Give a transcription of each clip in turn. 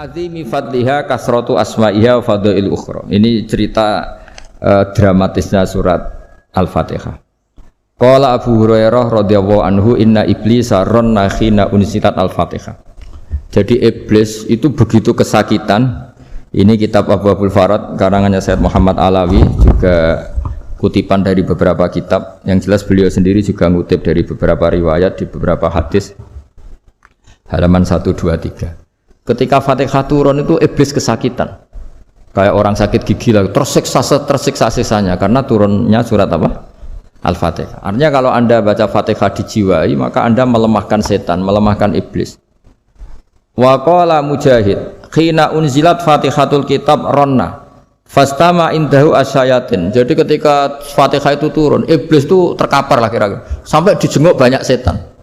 azimi fadliha kasratu asma'iha wa fadail ukhra. Ini cerita dramatisnya surat Al-Fatihah. Qala Abu Hurairah radhiyallahu anhu inna iblisa ranna khina unzilat Al-Fatihah. Jadi iblis itu begitu kesakitan. Ini kitab Abu Abul Farad karangannya Sayyid Muhammad Alawi, juga kutipan dari beberapa kitab. Yang jelas beliau sendiri juga ngutip dari beberapa riwayat di beberapa hadis. Halaman 123. Ketika Fatihah turun itu iblis kesakitan. Kayak orang sakit gigi lah, tersiksa sisanya karena turunnya surat apa? Al-Fatihah. Artinya kalau Anda baca Fatihah dijiwai, maka Anda melemahkan setan, melemahkan iblis. Wa qala Mujahid, khina unzilat Fatihatul kitab ronna fastama indahu asyayatin. Jadi ketika Fatihah itu turun, iblis itu terkapar lah kira-kira. Sampai dijenguk banyak setan.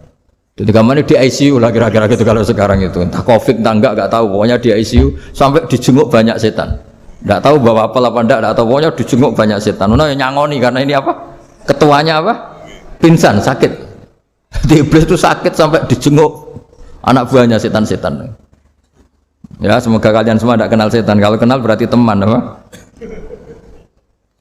Jadi kemana di ICU lah kira-kira gitu kalau sekarang itu, entah COVID entah enggak tahu, pokoknya di ICU sampai dijenguk banyak setan. Enggak tahu bawa apa enggak tahu, pokoknya dijenguk banyak setan. Nah nyangoni karena ini apa? Ketuanya apa? Pingsan, sakit. Di iblis itu sakit sampai dijenguk anak buahnya setan-setan. Ya semoga kalian semua tidak kenal setan. Kalau kenal berarti teman, apa?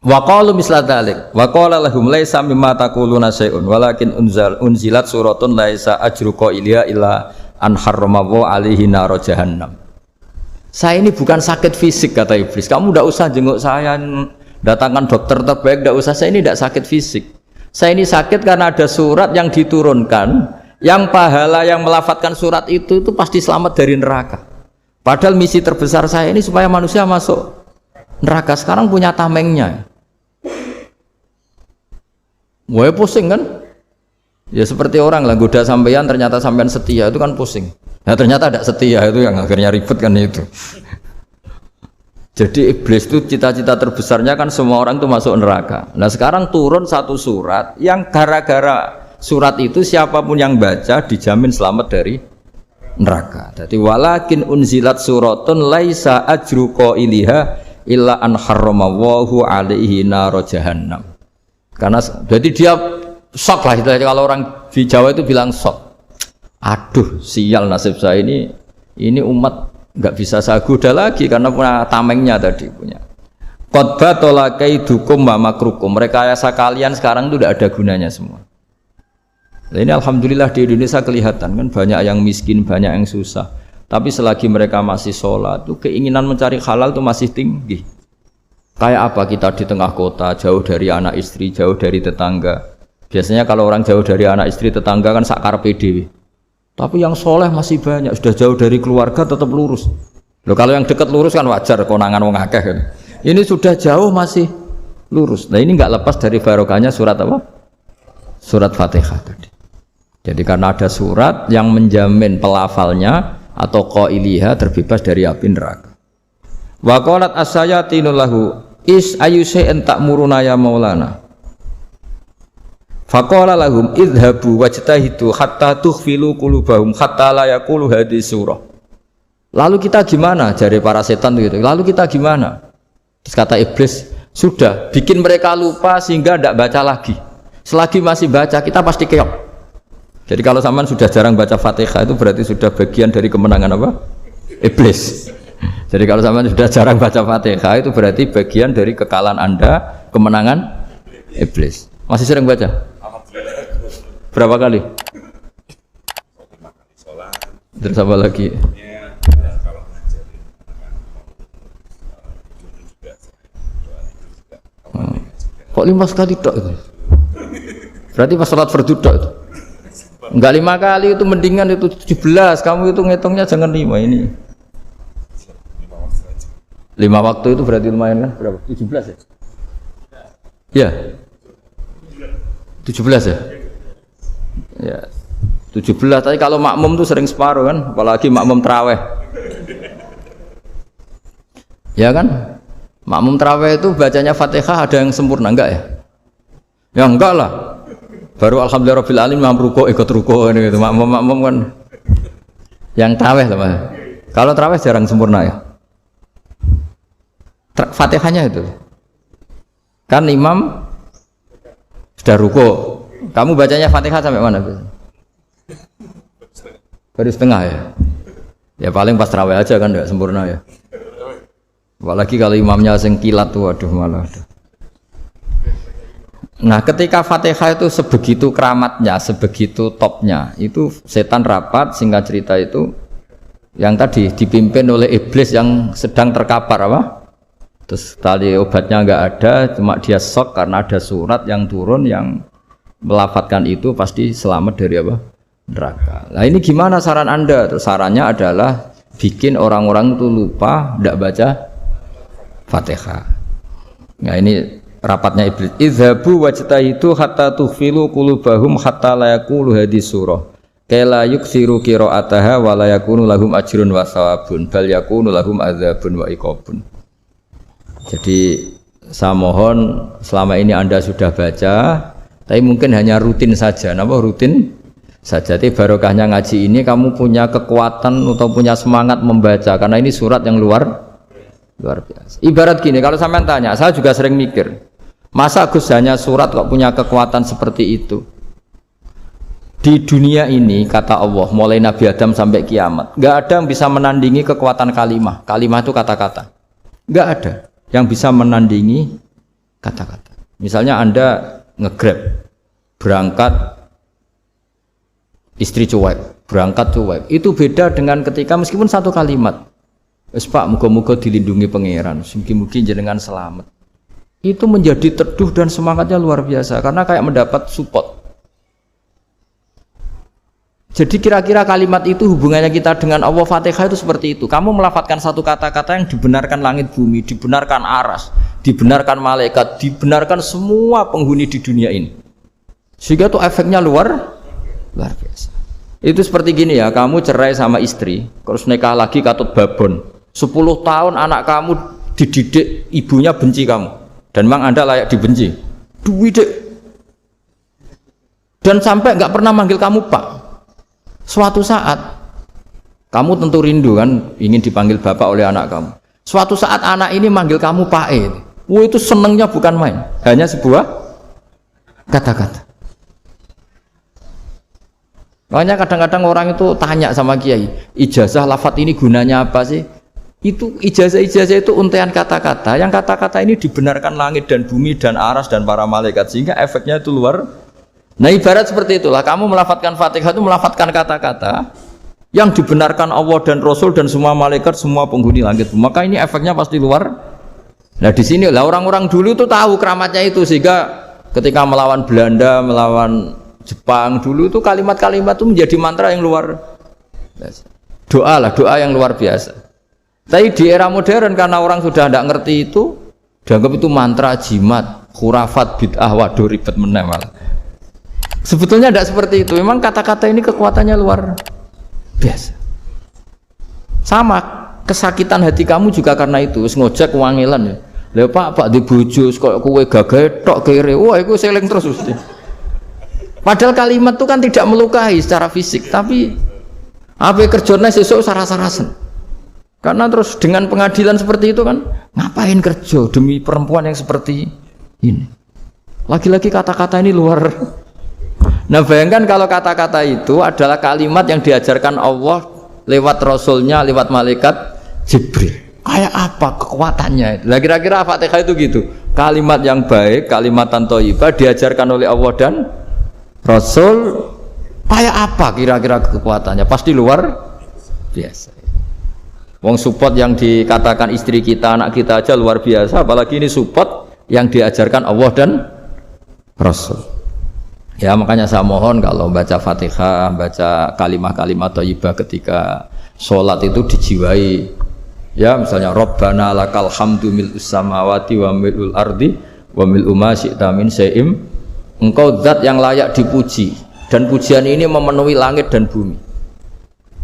Wa qalu misla dzalik wa qala lahum laisa mimma taquluna syai'un walakin unzilat suratun laisa ajru qailiha illa an harramahu alaihi nar jahannam. Saya ini bukan sakit fisik kata iblis. Kamu tidak usah jenguk saya, datangkan dokter terbaik, tidak usah. Saya ini tidak sakit fisik. Saya ini sakit karena ada surat yang diturunkan, yang pahala yang melafadzkan surat itu pasti selamat dari neraka. Padahal misi terbesar saya ini supaya manusia masuk neraka. Sekarang punya tamengnya. Wah pusing kan? Ya seperti orang lah goda sampean ternyata sampean setia itu kan pusing. Nah ternyata tidak setia itu yang akhirnya ribet kan itu. Jadi iblis itu cita-cita terbesarnya kan semua orang itu masuk neraka. Nah sekarang turun satu surat yang gara-gara surat itu siapapun yang baca dijamin selamat dari neraka. Jadi walakin unzilat suratun laisa ajru qailiha illa an harramahu alaihi nar jahannam. Karena jadi dia shock lah, kalau orang di Jawa itu bilang shock. Aduh sial nasib saya ini umat nggak bisa saya goda lagi karena punya tamengnya tadi punya. Qad batala kaidukum wa makrukum. Rekayasa kalian sekarang itu tidak ada gunanya semua. Nah, ini alhamdulillah di Indonesia kelihatan kan banyak yang miskin, banyak yang susah. Tapi selagi mereka masih sholat, tuh keinginan mencari halal itu masih tinggi. Kayak apa kita di tengah kota, jauh dari anak istri, jauh dari tetangga. Biasanya kalau orang jauh dari anak istri, tetangga kan sakar PDW. Tapi yang soleh masih banyak, sudah jauh dari keluarga tetap lurus. Loh kalau yang dekat lurus kan wajar, konangan wong akeh kan. Ini sudah jauh masih lurus. Nah ini nggak lepas dari barokahnya surat apa? Surat Fatihah tadi. Jadi karena ada surat yang menjamin pelafalnya atau qailiha terbebas dari api neraka. Wa qalat as-sayatinu lahu is ayyusai'in ta'muruna ya maulana. Faqala lahum idhabu wajtahidu hatta tukhfilu qulubahum hatta la yaqulu hadhihi surah. Lalu kita gimana? Jari para setan gitu. Lalu kita gimana? Terus kata iblis, sudah bikin mereka lupa sehingga tidak baca lagi. Selagi masih baca kita pasti keok. Jadi kalau sampean sudah jarang baca Fatihah itu berarti sudah bagian dari kemenangan apa? Iblis. Jadi kalau sampean sudah jarang baca Fatihah itu berarti bagian dari kekalahan Anda, kemenangan iblis. Masih sering baca? Berapa kali? Terus apa lagi? Kok 5 kali tok itu? Berarti pas sholat fardu tok itu? Enggak 5 kali itu mendingan itu 17. Kamu itu ngitungnya jangan 5 ini. 5 waktu itu berarti lumayan kan? Berapa? 17 ya? Ya. 17 ya? Ya. 17, tapi kalau makmum tuh sering separuh kan, apalagi makmum tarawih. Ya kan? Makmum tarawih itu bacanya Fatihah ada yang sempurna enggak ya? Ya enggak lah. Baru alhamdulillah rabbil alamin mamruko ikut ruko ini gitu. Makmum kan yang tarawih lah Mas. Kalau tarawih jarang sempurna ya. Fatihahnya itu. Kan imam sudah ruko. Kamu bacanya Fatihah sampai mana? Baru setengah ya. Ya paling pas tarawih aja kan enggak sempurna ya. Apalagi kalau imamnya sing kilat tuh, waduh malah. Nah, ketika Fatihah itu sebegitu keramatnya, sebegitu topnya, itu setan rapat, singkat cerita itu yang tadi dipimpin oleh iblis yang sedang terkapar apa? Terus tali obatnya nggak ada, cuma dia shock karena ada surat yang turun yang melafatkan itu pasti selamat dari apa? Neraka. Nah ini gimana saran Anda? Terus sarannya adalah bikin orang-orang itu lupa, tidak baca Fatihah. Nah ini rapatnya iblis. Idhabu wajtahidu hatta tughfilu qulubahum hatta la yaqulu hadhihi surah. Kala yuksiru qira'ataha wa la yakunu lahum ajrun wa thawabun bal yakunu lahum adzabun wa iqabun. Jadi saya mohon selama ini Anda sudah baca, tapi mungkin hanya rutin saja. Napa rutin saja? Tapi barokahnya ngaji ini kamu punya kekuatan atau punya semangat membaca karena ini surat yang luar biasa. Ibarat gini, kalau sampean tanya, saya juga sering mikir. Masa Gus hanya surat kok punya kekuatan seperti itu? Di dunia ini kata Allah mulai Nabi Adam sampai kiamat nggak ada yang bisa menandingi kekuatan kalimah. Kalimah itu kata-kata. Nggak ada yang bisa menandingi kata-kata. Misalnya Anda nge-grab berangkat istri cuek, berangkat cuek. Itu beda dengan ketika meskipun satu kalimat. Wes Pak, muga-muga dilindungi pangeran, mugi-mugi jenengan selamat. Itu menjadi teduh dan semangatnya luar biasa karena kayak mendapat support. Jadi kira-kira kalimat itu hubungannya kita dengan Allah. Fatihah itu seperti itu. Kamu melafadzkan satu kata-kata yang dibenarkan langit bumi, dibenarkan aras, dibenarkan malaikat, dibenarkan semua penghuni di dunia ini. Sehingga itu efeknya luar biasa. Itu seperti gini ya, kamu cerai sama istri, terus nikah lagi katut babon. 10 tahun anak kamu dididik, ibunya benci kamu. Dan memang Anda layak dibenci. Duit dek. Dan sampai nggak pernah manggil kamu Pak. Suatu saat kamu tentu rindu kan ingin dipanggil bapak oleh anak kamu. Suatu saat anak ini manggil kamu Pak E. Itu senengnya bukan main. Hanya sebuah kata-kata. Makanya kadang-kadang orang itu tanya sama kiai, ijazah lafadz ini gunanya apa sih? Itu ijazah-ijazah itu untaian kata-kata. Yang kata-kata ini dibenarkan langit dan bumi dan aras dan para malaikat sehingga efeknya itu luar. Nah ibarat seperti itulah. Kamu melafadzkan Fatihah itu melafadzkan kata-kata yang dibenarkan Allah dan Rasul dan semua malaikat, semua penghuni langit. Maka ini efeknya pasti luar. Nah di sini lah orang-orang dulu itu tahu keramatnya itu sehingga ketika melawan Belanda, melawan Jepang dulu itu kalimat-kalimat itu menjadi mantra yang luar biasa. Doa yang luar biasa. Tapi di era modern karena orang sudah tidak ngerti itu, dianggap itu mantra, jimat, khurafat, bid'ah, waduh ribet meneh malah. Sebetulnya tidak seperti itu. Memang kata-kata ini kekuatannya luar biasa. Sama kesakitan hati kamu juga karena itu. Ngojek wangilan ya. Lha Pak di bojo kok kowe gagah tok kere. Wah, iku seling terus mesti. Padahal kalimat itu kan tidak melukai secara fisik, tapi apa kerjanya sesuk sarasa-sarasen. Karena terus dengan pengadilan seperti itu kan, ngapain kerja demi perempuan yang seperti ini? Lagi-lagi kata-kata ini luar. Nah bayangkan kalau kata-kata itu adalah kalimat yang diajarkan Allah lewat Rasulnya, lewat malaikat Jibril. Kayak apa kekuatannya? Lah kira-kira Fatihah itu gitu. Kalimat yang baik, kalimatan thayyibah diajarkan oleh Allah dan Rasul. Kayak apa kira-kira kekuatannya? Pasti luar biasa. Wong support yang dikatakan istri kita, anak kita aja luar biasa, apalagi ini support yang diajarkan Allah dan Rasul. Ya makanya saya mohon kalau baca Fatihah, baca kalimat-kalimat thayyibah ketika sholat itu dijiwai. Ya misalnya Rabbana lakal hamdu mil'us samawati wa mil'ul ardi wa mil'u ma syi'ta min syai'im. Engkau zat yang layak dipuji dan pujian ini memenuhi langit dan bumi.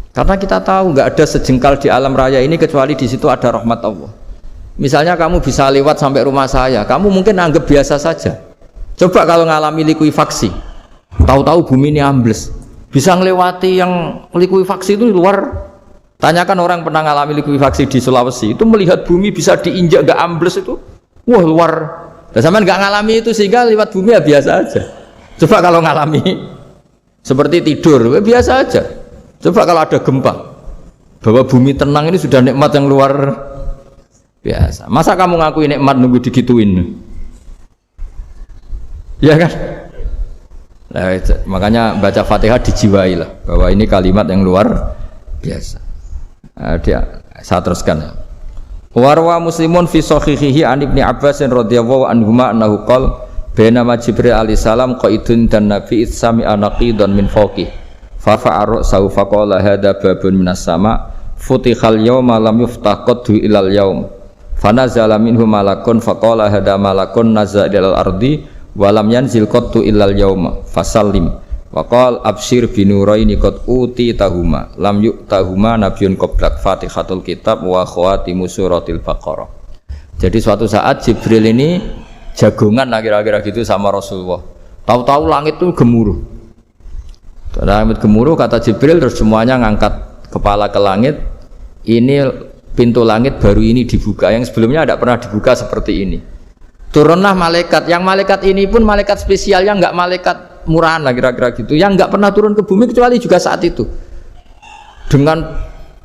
Karena kita tahu nggak ada sejengkal di alam raya ini kecuali di situ ada rahmat Allah. Misalnya kamu bisa lewat sampai rumah saya, kamu mungkin anggap biasa saja. Coba kalau ngalami likuifaksi, tahu-tahu bumi ini ambles, bisa ngelewati yang likuifaksi itu luar. Tanyakan orang pernah ngalami likuifaksi di Sulawesi, itu melihat bumi bisa diinjak nggak ambles itu, wah luar. Dan sampean nggak ngalami itu sehingga lewat bumi ya biasa aja. Coba kalau ngalami seperti tidur, biasa aja. Coba kalau ada gempa, Bahwa bumi tenang ini sudah nikmat yang luar biasa. Masa kamu ngakui nikmat nunggu digituin? Ya kan? Nah, makanya baca Fatihah dijiwai lah bahwa ini kalimat yang luar biasa. Saya teruskan. Warwa Muslimun fi sahihihi an Ibnu Abbas radhiyallahu anhuma annahu qala bainama Jibril alaihi salam qaidun dan Nabi itsami anaqidan min fawqi fa fa'ara saufa qala hadza babun minas sama futihal yawma lam yuftah qaddu ilal yaum fanazala minhu malakun faqala hadza malakun nazala ilal ardi walam yanzil qattu illal yauma fasallim wa qala absyir binuraini qad uti tahuma lam yu'tahuma nabiyyun qablak Fatihatul kitab wa khawatimu suratil baqarah. Jadi suatu saat Jibril ini jagongan kira-kira gitu sama Rasulullah. Tahu-tahu langit itu gemuruh. Langit gemuruh kata Jibril terus semuanya ngangkat kepala ke langit. Ini pintu langit baru ini dibuka, yang sebelumnya tidak pernah dibuka seperti ini. Turunlah malaikat, yang malaikat ini pun malaikat spesial, yang enggak malaikat murahan lah kira-kira gitu, yang enggak pernah turun ke bumi kecuali juga saat itu dengan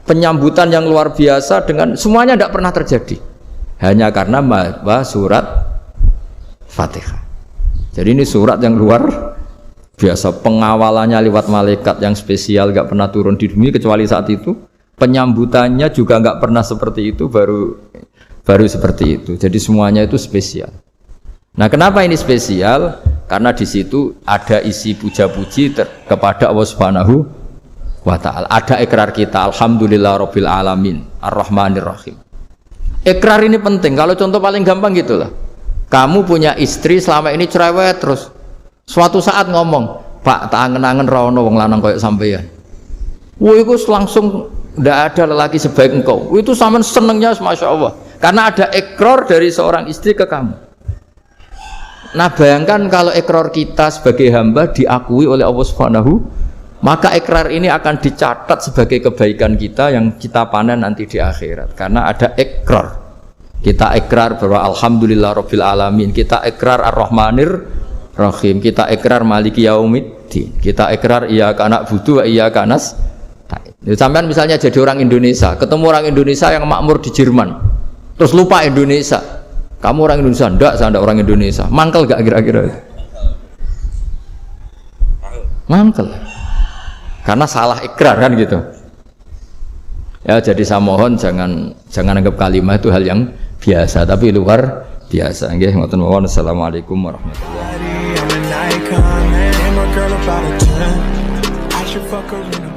penyambutan yang luar biasa, dengan semuanya tidak pernah terjadi hanya karena surat Fatihah. Jadi ini surat yang luar biasa, pengawalannya lewat malaikat yang spesial, enggak pernah turun di bumi kecuali saat itu, penyambutannya juga enggak pernah seperti itu, baru seperti itu. Jadi semuanya itu spesial. Nah, kenapa ini spesial? Karena di situ ada isi puja-puji kepada Allah Subhanahu wa taala. Ada ikrar kita, alhamdulillahirabbil alamin, arrahmanir rahim. Ikrar ini penting. Kalau contoh paling gampang gitulah. Kamu punya istri selama ini cerewet terus. Suatu saat ngomong, "Pak, tak angen-angen ra ono wong lanang koyo sampeyan." Wah, itu langsung ndak ada lelaki sebaik engkau. Itu sampean senengnya Masya Allah. Karena ada ikrar dari seorang istri ke kamu. Nah, bayangkan kalau ikrar kita sebagai hamba diakui oleh Allah Subhanahu, maka ikrar ini akan dicatat sebagai kebaikan kita yang kita panen nanti di akhirat. Karena ada ikrar. Kita ikrar bahwa alhamdulillahirabbil alamin, kita ikrar ar-rahmanir rahim, kita ikrar maliki yaumiddin, kita ikrar iyyaka na'budu wa iyyaka nasta'in. Sampean misalnya jadi orang Indonesia, ketemu orang Indonesia yang makmur di Jerman, terus lupa Indonesia. Kamu orang Indonesia? Enggak, saya enggak orang Indonesia. Mangkel gak kira-kira? Mangkel. Karena salah ikrar kan gitu. Ya, jadi saya mohon jangan anggap kalimat itu hal yang biasa, tapi luar biasa. Nggih, ngoten mawon. Assalamualaikum warahmatullahi wabarakatuh.